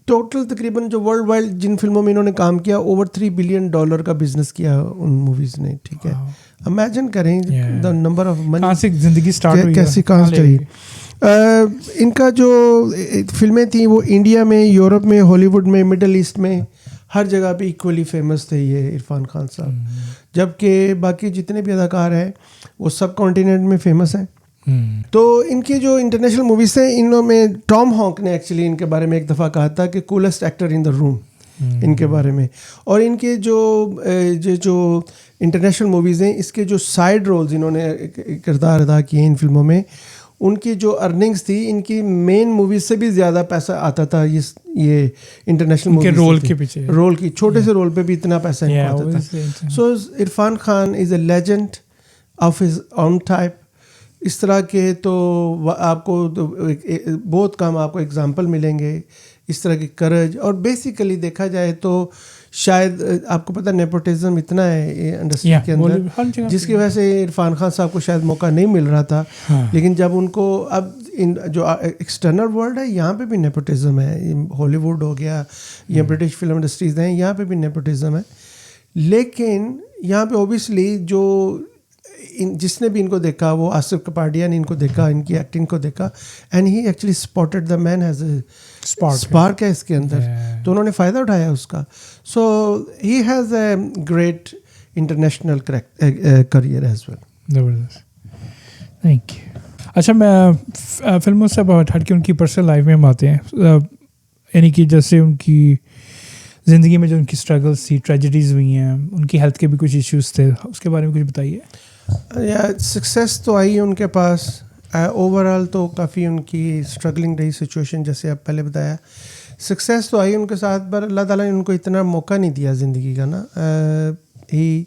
Speaker 3: Total तकरीबन जो वर्ल्ड वाइड जिन फिल्मों में इन्होंने काम किया ओवर $3 बिलियन का बिजनेस किया उन मूवीज ने, ठीक है। इमेजिन करें द नंबर ऑफ मनी,
Speaker 2: कहाँ से जिंदगी स्टार्ट हुई,
Speaker 3: कैसे कहाँ से चली। इनका जो फिल्में थी वो इंडिया में, यूरोप में, हॉलीवुड में, मिडल ईस्ट में, हर जगह पे इक्वली फेमस थे ये इरफान खान साहब। जबकि बाकी जितने भी अदाकार हैं वो सब कॉन्टिनेंट में फेमस हैं। तो इनकी जो इंटरनेशनल मूवीज थे इनमें टॉम हॉक ने एक्चुअली इनके बारे में एक दफ़ा कहा था कि coolest actor in the room इनके बारे में। और इनके जो इंटरनेशनल मूवीज़ हैं इसके जो साइड रोल्स इन्होंने किरदार अदा किए इन फिल्मों में, उनकी जो अर्निंग्स थी इनकी मेन मूवीज से भी ज़्यादा पैसा आता था ये इंटरनेशनल मूवीज
Speaker 2: रोल के पीछे,
Speaker 3: रोल की छोटे से रोल पे भी इतना पैसा इनको आता था। So Irrfan Khan is a legend of his own type. इस तरह के तो आपको बहुत कम आपको एग्जांपल मिलेंगे इस तरह की करज। और बेसिकली देखा जाए तो शायद आपको पता नेपोटिज्म इतना है इंडस्ट्री के अंदर जिसकी वजह से इरफान खान साहब को शायद मौका नहीं मिल रहा था। लेकिन जब उनको अब इन जो एक्सटर्नल वर्ल्ड है यहाँ पे भी नेपोटिज्म है, हॉलीवुड हो गया या ब्रिटिश फिल्म इंडस्ट्रीज हैं यहाँ पे भी नेपोटिज्म है। लेकिन यहाँ पे ओबियसली जो जिसने भी इनको देखा वो आसिफ कपाडिया ने इनको देखा, इनकी एक्टिंग को देखा and he actually spotted the man has a spark है इसके अंदर, तो उन्होंने फ़ायदा उठाया उसका। So he has a great international career as well.
Speaker 2: ज़बरदस्त, थैंक यू। अच्छा, मैं फिल्मों से बहुत हट के उनकी पर्सनल लाइफ में हम आते हैं, यानी कि जैसे उनकी ज़िंदगी में जो उनकी स्ट्रगल्स थी, ट्रेजेडीज़ हुई हैं, उनकी हेल्थ के भी कुछ इश्यूज थे, उसके बारे में कुछ बताइए।
Speaker 3: या सक्सेस तो आई है उनके पास, ओवरऑल तो काफ़ी उनकी स्ट्रगलिंग रही सिचुएशन, जैसे आप पहले बताया। सक्सेस तो आई उनके साथ, पर अल्लाह ताला ने उनको इतना मौका नहीं दिया ज़िंदगी का ना। ही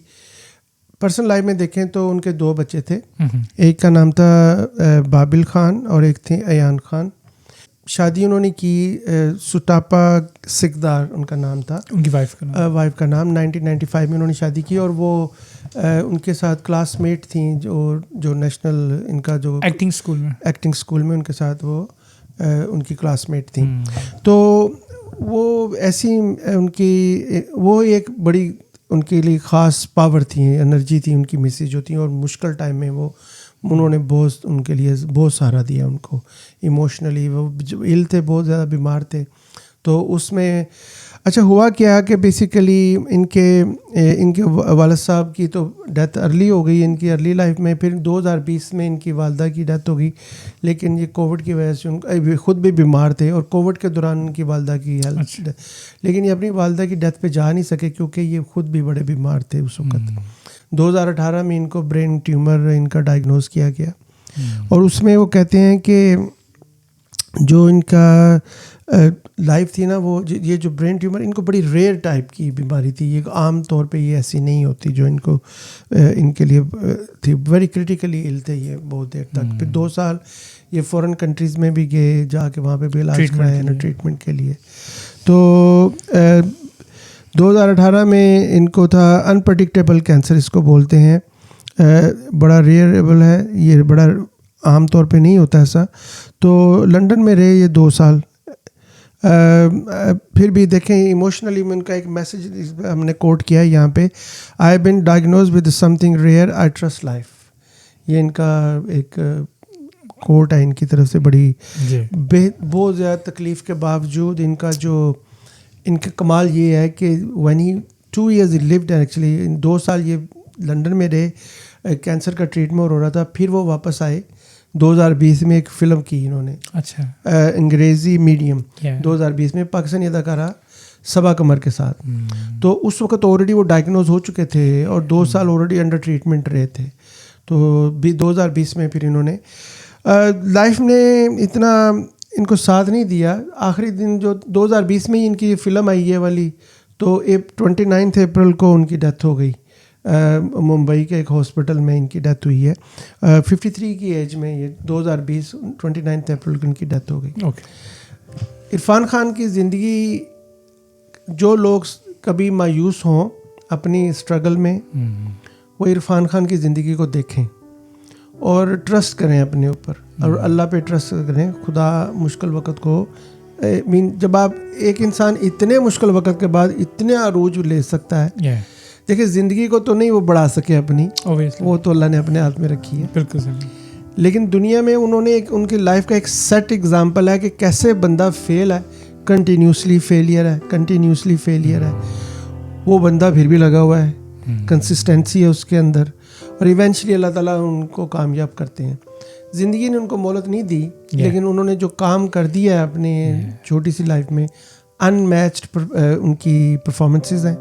Speaker 3: पर्सनल लाइफ में देखें तो उनके 2 बच्चे थे, एक का नाम था बाबिल खान और एक थे अयान खान। शादी उन्होंने की सुटापा सिकदार उनका नाम था, उनकी वाइफ का नाम 1995 में उन्होंने शादी की। और वो उनके साथ क्लासमेट थी जो नेशनल इनका जो एक्टिंग स्कूल में उनके साथ वो उनकी क्लासमेट थी। तो वो ऐसी उनकी वो एक बड़ी उनके लिए ख़ास पावर थी, एनर्जी थी उनकी मिसेज जो थी। और मुश्किल टाइम में वो उन्होंने बहुत उनके लिए बहुत सहारा दिया उनको इमोशनली। वो इल थे, बहुत ज़्यादा बीमार थे। तो उसमें अच्छा हुआ क्या कि बेसिकली इनके वालिद साहब की तो डेथ अर्ली हो गई इनकी अर्ली लाइफ में। फिर 2020 में इनकी वालदा की डेथ हो गई, लेकिन ये कोविड की वजह से उनको खुद भी बीमार थे और कोविड के दौरान उनकी वालदा की हेल्थ, लेकिन ये अपनी वालदा की डेथ पे जा नहीं सके क्योंकि ये खुद भी बड़े बीमार थे उस वक्त। 2018 में इनको ब्रेन ट्यूमर इनका डायग्नोज किया गया। और उसमें वो कहते हैं कि जो इनका लाइफ थी ना, वो ये जो ब्रेन ट्यूमर इनको बड़ी रेयर टाइप की बीमारी थी। ये आम तौर पे ये ऐसी नहीं होती जो इनको इनके लिए थी। वेरी क्रिटिकली इल थे ये बहुत देर तक। फिर 2 साल ये फॉरेन कंट्रीज़ में भी गए, जाके वहाँ पे भी इलाज कराया ना ट्रीटमेंट के लिए। तो 2018 में इनको था अनप्रडिक्टेबल कैंसर इसको बोलते हैं, बड़ा रेयरेबल है, ये बड़ा आम तौर पे नहीं होता ऐसा। तो लंदन में रहे ये 2 साल। फिर भी देखें इमोशनली में उनका एक मैसेज हमने कोट किया है यहाँ पे, I have been diagnose with something rare, I trust life. ये इनका एक कोट है इनकी तरफ से। बड़ी बहुत ज़्यादा तकलीफ़ के बावजूद इनका कमाल ये है कि when he 2 years lived actually, 2 साल ये लंदन में रहे, कैंसर का ट्रीटमेंट हो रहा था। फिर वो वापस आए 2020 में एक फ़िल्म की इन्होंने, अच्छा अंग्रेज़ी मीडियम 2020 में, पाकिस्तानी अदाकारा सबा कमर के साथ। तो उस वक्त ऑलरेडी वो डायग्नोज हो चुके थे और 2 साल ऑलरेडी अंडर ट्रीटमेंट रहे थे। तो 2020 में फिर इन्होंने लाइफ ने इतना इनको साथ नहीं दिया। आखिरी दिन जो 2020 में ही इनकी फ़िल्म आई ये वाली, तो 29 अप्रैल को उनकी डेथ हो गई। मुंबई के एक हॉस्पिटल में इनकी डेथ हुई है 53 की एज में। ये 2020 29 अप्रैल को इनकी डेथ हो गई। इरफान खान की ज़िंदगी, जो लोग कभी मायूस हों अपनी स्ट्रगल में, वो इरफान खान की ज़िंदगी को देखें और ट्रस्ट करें अपने ऊपर और अल्लाह पे ट्रस्ट करें। खुदा मुश्किल वक़्त को जब आप एक इंसान इतने मुश्किल वक़्त के बाद इतने अरूज ले सकता है। देखिए ज़िंदगी को तो नहीं वो बढ़ा सके अपनी, वो तो अल्लाह ने अपने हाथ में रखी है।
Speaker 2: बिल्कुल सही।
Speaker 3: लेकिन दुनिया में उन्होंने एक उनकी लाइफ का एक सेट एग्जांपल है कि कैसे बंदा फेल है, कंटिन्यूसली फेलियर है, वो बंदा फिर भी लगा हुआ है, कंसिस्टेंसी है उसके अंदर और इवेंचुअली अल्लाह ताला उनको कामयाब करते हैं। ज़िंदगी ने उनको मोहलत नहीं दी, लेकिन उन्होंने जो काम कर दिया है अपने छोटी सी लाइफ में, अनमैच्ड उनकी परफॉर्मेंसेस हैं।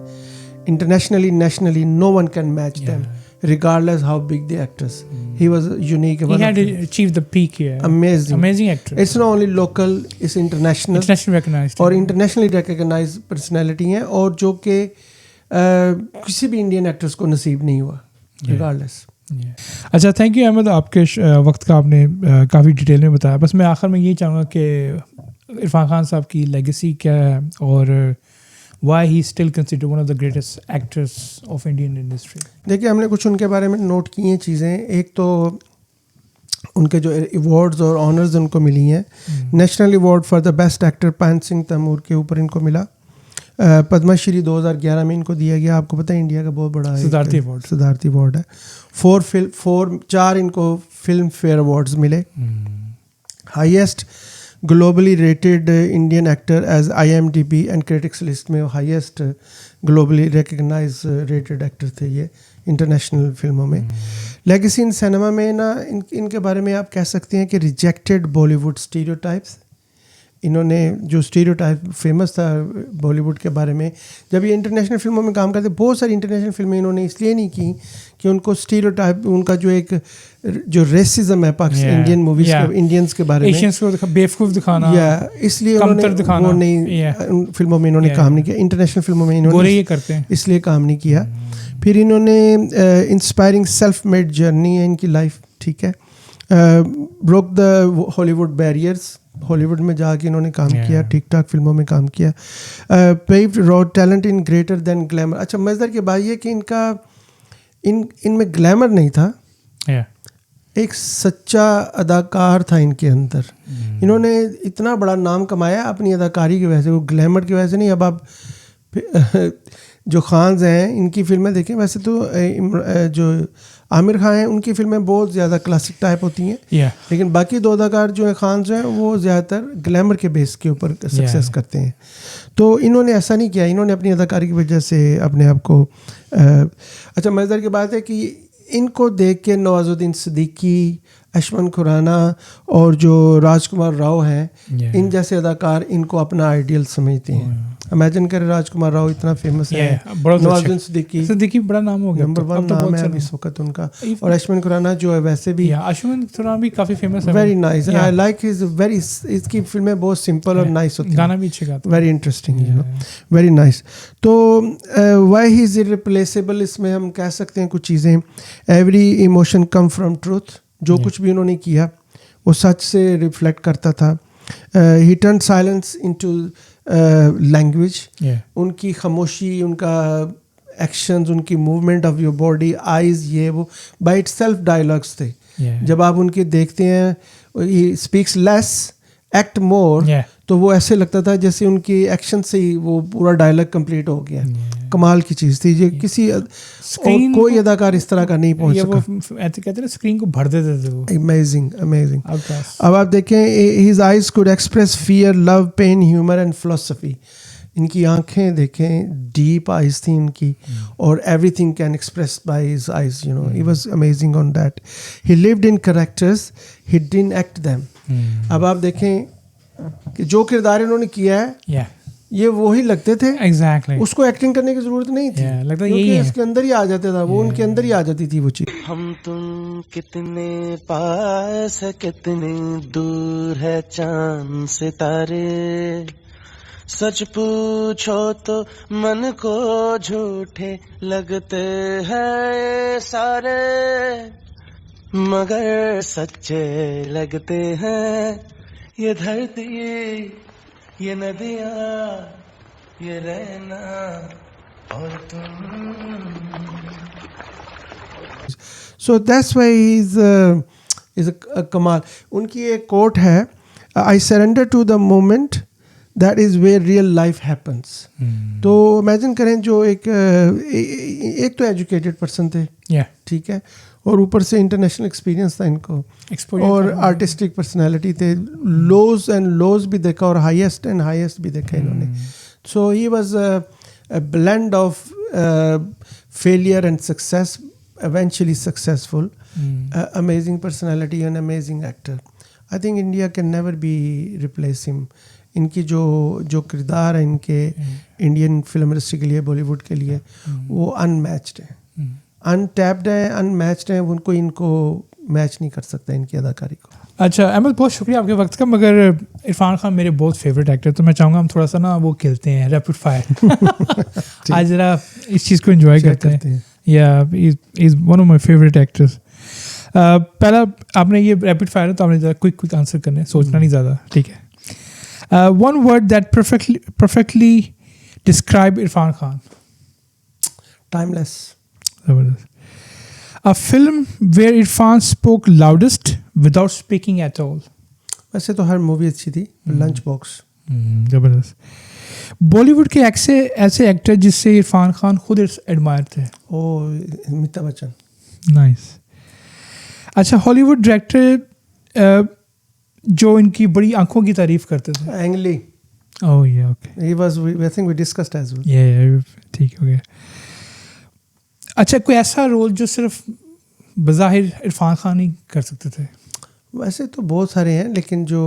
Speaker 3: Internationally, nationally, no one can match them, regardless how big the actors. He was unique.
Speaker 2: He had achieved the peak here. Amazing actor.
Speaker 3: It's not only local, it's international.
Speaker 2: Internationally recognized.
Speaker 3: और internationally recognized personality है और जो कि किसी भी इंडियन एक्टर्स को नसीब नहीं हुआ, regardless.
Speaker 2: अच्छा, थैंक यू अहमद, आपके वक्त का आपने काफ़ी डिटेल में बताया। बस मैं आखिर में यही चाहूँगा कि इरफान खान साहब की लेगेसी क्या है और why he still considered one of the greatest actors of Indian industry.
Speaker 3: देखिए, हमने कुछ उनके बारे में नोट की हैं चीज़ें। एक तो उनके जो अवार्ड्स और ऑनर्स उनको मिली हैं, national award for the best actor पान सिंह तैमूर के ऊपर इनको मिला। पद्मश्री 2011 में इनको दिया गया। आपको पता है इंडिया का बहुत बड़ा सिद्धार्थी अवार्ड है। 4 इनको फिल्म फेयर अवार्ड्स मिले। Highest globally rated Indian actor as IMDb and critics list में highest globally recognise rated actor थे ये इंटरनेशनल फिल्मों में। लेगेसी इन सिनेमा में ना इनके बारे में आप कह सकते हैं कि रिजेक्टेड बॉलीवुड स्टीरियोटाइप्स। इन्होंने जो स्टीरियोटाइप फेमस था बॉलीवुड के बारे में, जब ये इंटरनेशनल फिल्मों में काम करते, बहुत सारी इंटरनेशनल फिल्में इन्होंने इसलिए नहीं की कि उनको स्टीरियोटाइप, उनका जो एक जो रेसिज्म है पाकिस्तान इंडियन मूवीज के इंडियंस के बारे में,
Speaker 2: एशियंस को बेवकूफ दिखाना,
Speaker 3: इसलिए उन्होंने वो नहीं फिल्मों में इन्होंने काम नहीं किया। इंटरनेशनल फिल्मों में इन्होंने ये करते हैं इसलिए काम नहीं किया। फिर इन्होंने इंस्पायरिंग सेल्फ मेड जर्नी है इनकी लाइफ, ठीक है। Broke the Hollywood barriers, Hollywood में जाके इन्होंने काम किया, ठीक ठाक फिल्मों में काम किया। Paved rod talent in greater than glamour. अच्छा, मज़ेदार की बात ये कि इनका इनमें ग्लैमर नहीं था, एक सच्चा अदाकार था इनके अंदर। इन्होंने इतना बड़ा नाम कमाया अपनी अदाकारी की वजह से, वो ग्लैमर की वजह से नहीं। अब आप जो खान्स हैं इनकी फिल्में देखें, वैसे तो जो आमिर खान हैं उनकी फिल्में बहुत ज़्यादा क्लासिक टाइप होती हैं, लेकिन बाकी 2 अदाकार जो हैं खान्स हैं वो ज़्यादातर ग्लैमर के बेस के ऊपर सक्सेस करते हैं। तो इन्होंने ऐसा नहीं किया, इन्होंने अपनी अदाकारी की वजह से अपने आप को अच्छा, मज़ेदार की बात है कि इनको देख के नवाजुद्दीन सिद्दीकी, अशमन खुराना और जो राजकुमार राव हैं, इन जैसे अदाकार इनको अपना आइडियल समझते हैं। इमेजिन करें राजकुमार राव इतना फेमस है, नवाजुद्दीन
Speaker 2: सिद्दीकी बड़ा नाम हो गया,
Speaker 3: नंबर 1 नाम है इस वक्त उनका। और अशमन खुराना जो है वैसे भी,
Speaker 2: अशमन खुराना भी काफी फेमस है,
Speaker 3: very nice, I like his very, इसकी फिल्में बहुत सिंपल और नाइस होती हैं,
Speaker 2: गाना भी अच्छे गाता है,
Speaker 3: very interesting, you know, very nice. तो व्हाई ही इज इररिप्लेसेबल, इसमें हम कह सकते हैं कुछ चीज़ें। Every emotion come from truth, जो कुछ भी उन्होंने किया वो सच से रिफ्लेक्ट करता था। ही टर्न साइलेंस इनटू लैंग्वेज, उनकी खामोशी, उनका एक्शंस, उनकी movement of your body, eyes, ये वो बाय इटसेल्फ डायलॉग्स थे। जब आप उनके देखते हैं, ही स्पीक्स लेस एक्ट मोर, तो वो ऐसे लगता था जैसे उनकी एक्शन से ही वो पूरा डायलॉग कंप्लीट हो गया। कमाल की चीज़ थी, ये किसी कोई अदाकार इस तरह का नहीं पहुंच सका।
Speaker 2: ऐसे कहते हैं स्क्रीन को भर देते थे वो।
Speaker 3: Amazing, amazing. अब आप देखें, his eyes could express fear, love, pain, humour and philosophy. इनकी आंखें देखें, डीप आइज थी इनकी, और everything can express by his eyes, you know, he was amazing on that. He lived in characters, he didn't act them. अब आप देखें कि जो किरदार इन्होंने किया है ये वो ही लगते थे,
Speaker 2: एग्जैक्टली
Speaker 3: उसको एक्टिंग करने की जरूरत नहीं थी,
Speaker 2: लगता
Speaker 3: क्योंकि
Speaker 2: यही है
Speaker 3: इसके अंदर ही आ जाता था वो, उनके अंदर ही आ जाती थी वो चीज।
Speaker 1: हम तुम कितने पास है कितने दूर है चांद सितारे, सच पूछो तो मन को झूठे लगते हैं सारे, मगर सच्चे लगते हैं ये धरती, ये नदियाँ, ये रहना और तुम।
Speaker 3: So that's why is a कमाल। उनकी एक कोट है, I surrender to the moment that is where real life happens. तो इमेजिन करें जो एक तो एजुकेटेड पर्सन थे, ठीक है, और ऊपर से इंटरनेशनल एक्सपीरियंस था इनको, और आर्टिस्टिक पर्सनालिटी थे, लोज एंड लोज भी देखा और हाईएस्ट एंड हाईएस्ट भी देखा इन्होंने। So he was a blend of failure and success, eventually successful, amazing personality and amazing actor. I think India can never be replace him. इनकी जो किरदार है इनके इंडियन फिल्म इंडस्ट्री के लिए, बॉलीवुड के लिए, वो अनमैच्ड है, अनटैप्ड है, अनमैच्ड है, इनको मैच नहीं कर सकता इनकी अदाकारी को।
Speaker 2: अच्छा अहमद, बहुत शुक्रिया आपके वक्त का, मगर इरफान खान मेरे बहुत फेवरेट एक्टर, तो मैं चाहूँगा हम थोड़ा सा ना वो खेलते हैं रैपिड फायर। आज जरा इस चीज़ को एंजॉय करते हैं। Yeah, he's one of my favorite actors. पहला आपने ये रैपिड फायर है तो आपने ज़रा क्विक आंसर करना है, सोचना नहीं ज़्यादा, ठीक है। One word that perfectly describe Irfan Khan.
Speaker 3: Timeless.
Speaker 2: ज़बरदस्त। A film where Irfan spoke loudest without speaking at all।
Speaker 3: वैसे तो हर मूवी अच्छी थी, लंच बॉक्स।
Speaker 2: ज़बरदस्त। बॉलीवुड के ऐसे एक्टर जिससे इरफान खान खुद एडमायर थे।
Speaker 3: अमिताभ बच्चन।
Speaker 2: नाइस। अच्छा, हॉलीवुड डायरेक्टर जो इनकी बड़ी आंखों की तारीफ करते थे।
Speaker 3: एंग ली।
Speaker 2: ओह या okay.
Speaker 3: He was, I think we discussed as well.
Speaker 2: या ठीक हो गया। अच्छा, कोई ऐसा रोल जो सिर्फ बज़ाहिर इरफान खान ही कर सकते थे?
Speaker 3: वैसे तो बहुत सारे हैं, लेकिन जो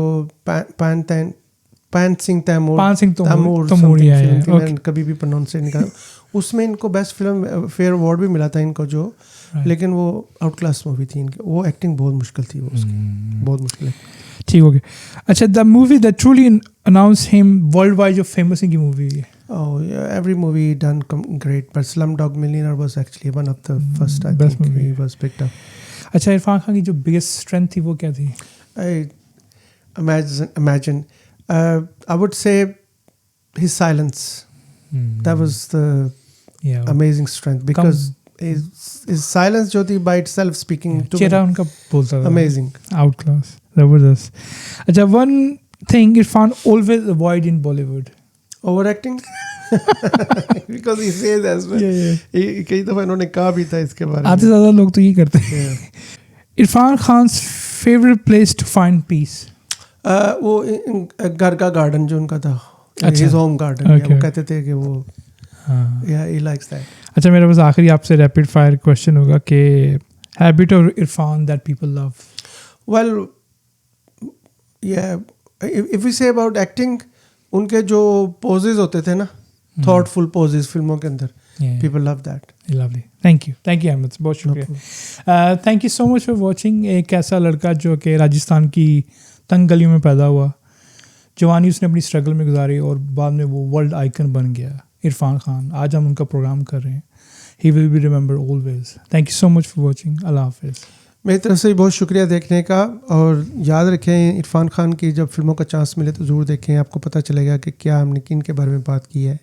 Speaker 3: पान सिंह तैमूर कभी भी प्रोनाउंस नहीं कर, उसमें इनको बेस्ट फिल्म फेयर अवार्ड भी मिला था इनको जो, लेकिन वो आउट क्लास मूवी थी इनकी, वो एक्टिंग बहुत मुश्किल थी, वो उसकी बहुत मुश्किल है। ठीक हो गया। अच्छा, the movie that truly announce him world wide जो फेमस इनकी मूवी है। Oh yeah, every movie done great, but Slumdog Millionaire was actually one of the first, I
Speaker 2: best
Speaker 3: think
Speaker 2: movie
Speaker 3: he was picked up.
Speaker 2: अच्छा, इरफान खान की जो बिगेस्ट स्ट्रेंथ थी वो क्या थी?
Speaker 3: I imagine I would say his silence. That was the amazing strength, because his silence जो थी by itself speaking to
Speaker 2: चेहरा उनका बोलता था।
Speaker 3: Amazing.
Speaker 2: Outclass, जबरदस्त। अच्छा, one thing Irfan always avoid in Bollywood।
Speaker 3: Overacting. Because he says as well. कई दफा इन्होंने कहा भी था इसके बारे में।
Speaker 2: आधे ज़्यादा लोग तो ये करते हैं। Irfan Khan's favourite place to find peace?
Speaker 3: वो घर का गार्डन जो उनका था,
Speaker 2: अच्छा,
Speaker 3: his home garden, वो कहते थे कि वो he likes that.
Speaker 2: अच्छा, मेरा बस आखिरी आपसे रैपिड फायर क्वेश्चन होगा कि habit of Irfan that people love?
Speaker 3: Well, yeah, if we say about acting, उनके जो पोजेज होते थे ना, थॉटफुल पोजेज फिल्मों के अंदर, people love that.
Speaker 2: Lovely, thank you Ahmed, बहुत शुक्रिया। Thank you so much for watching. एक ऐसा लड़का जो कि राजस्थान की तंग गलियों में पैदा हुआ, जवानी उसने अपनी स्ट्रगल में गुजारी और बाद में वो वर्ल्ड आइकन बन गया, इरफान खान। आज हम उनका प्रोग्राम कर रहे हैं। He will be remember always. Thank you so much for watching. अल्लाह हाफिज़।
Speaker 3: मेरी तरफ से बहुत शुक्रिया देखने का, और याद रखें इरफान खान की जब फिल्मों का चांस मिले तो ज़रूर देखें, आपको पता चलेगा कि क्या हमने किन के बारे में बात की है।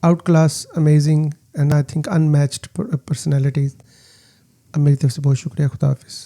Speaker 3: Out class, amazing and I think unmatched personalities. मेरी तरफ से बहुत शुक्रिया। खुदा हाफिज़।